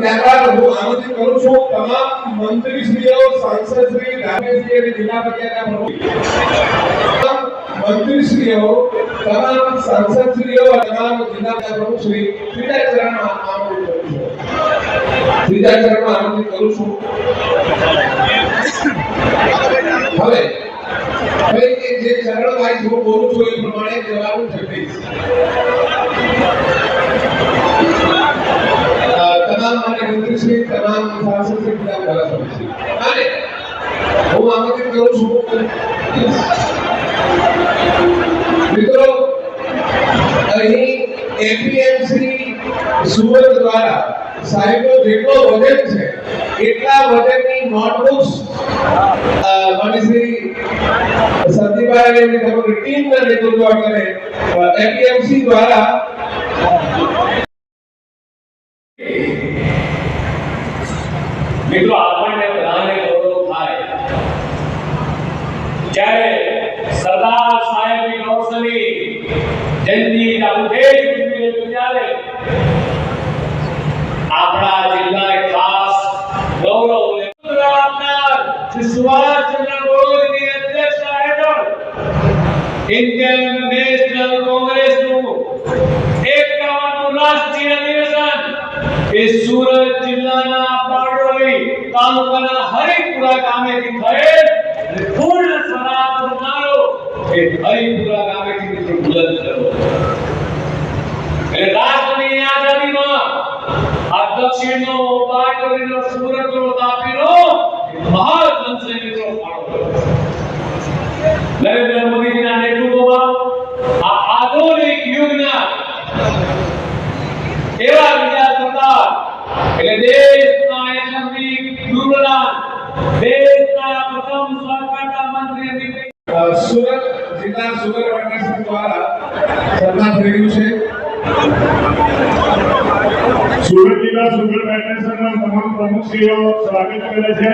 ત્યારબાદ હું આમંત્રિત કરું છું તમામ મંત્રીશ્રીઓ, સાંસદશ્રી, ધારાસભ્ય અને જિલ્લા પંચાયતના પ્રમુખ, મંત્રીશ્રીઓ, તમામ સાંસદશ્રીઓ અને તમામ જિલ્લા પંચાયત પ્રમુખશ્રી ત્રીજા ચરણમાં આમંત્રિત કરું છું. ત્રીજા ચરણમાં આમંત્રિત કરું છું. હવે જે ચરણ વાઇઝ હું બોલું છું એ પ્રમાણે જવાબ આપીશ. તમામ માન્ય મંત્રીશ્રી, તમામ સાંસદશ્રી, જિલ્લા ધારાસભ્યશ્રી અને હું આમંત્રિત કરું છું મિત્રો, અહીં એપીએમસી સુરત દ્વારા સાહેબનો જેટલો વજન છે એટલા વજનની નોટબુક્સ માનીશ્રી સંદીપભાઈ અને તેમની ટીમના નેતૃત્વ કરે એપીએમસી દ્વારા મિત્રો આપણને બધાને ગૌરવ થાય જ્યારે સરદાર સાહેબની 900મી જયંતિ આપણો દેશ ઉજવી ત્યારે આપણા જિલ્લાએ ખાસ ગૌરવ આપનાર સુભાષચંદ્ર બોઝની અધ્યક્ષતા હેઠળ ઇન્ડિયન નેશનલ કોંગ્રેસનું 51મું રાષ્ટ્રીય અધિવેશન એ સુરત જિલ્લાના બારડોલી તાલુકાના હરિપુરા ગામેથી થયેલ અને પૂર્ણ સ્વરાજ નારો એ હરિપુરા ગામેથી મિત્રો બુલંદ કર્યો. એટલે રાષ્ટ્રની આઝાદીમાં આ દક્ષિણનો બારડોલીનો સુરતનો તાપીનો મહાજનસે મિત્રો ફાળો કર્યો. નરેન્દ્ર મોદીજીના નેતૃત્વમાં આ આધુનિક યુગના એવા વિચાર કરતા એટલે દેશના યશસ્વી ગૃહપ્રધાન, દેશના પ્રથમ સહકારતા મંત્રી સુરત જિલ્લા સુગર ફેડરેશન દ્વારા સન્માન થઈ રહ્યું છે. સુરત જિલ્લા સુગર ફેડરેશનના તમામ પ્રમુખશ્રીઓ સ્વાગત કરે છે.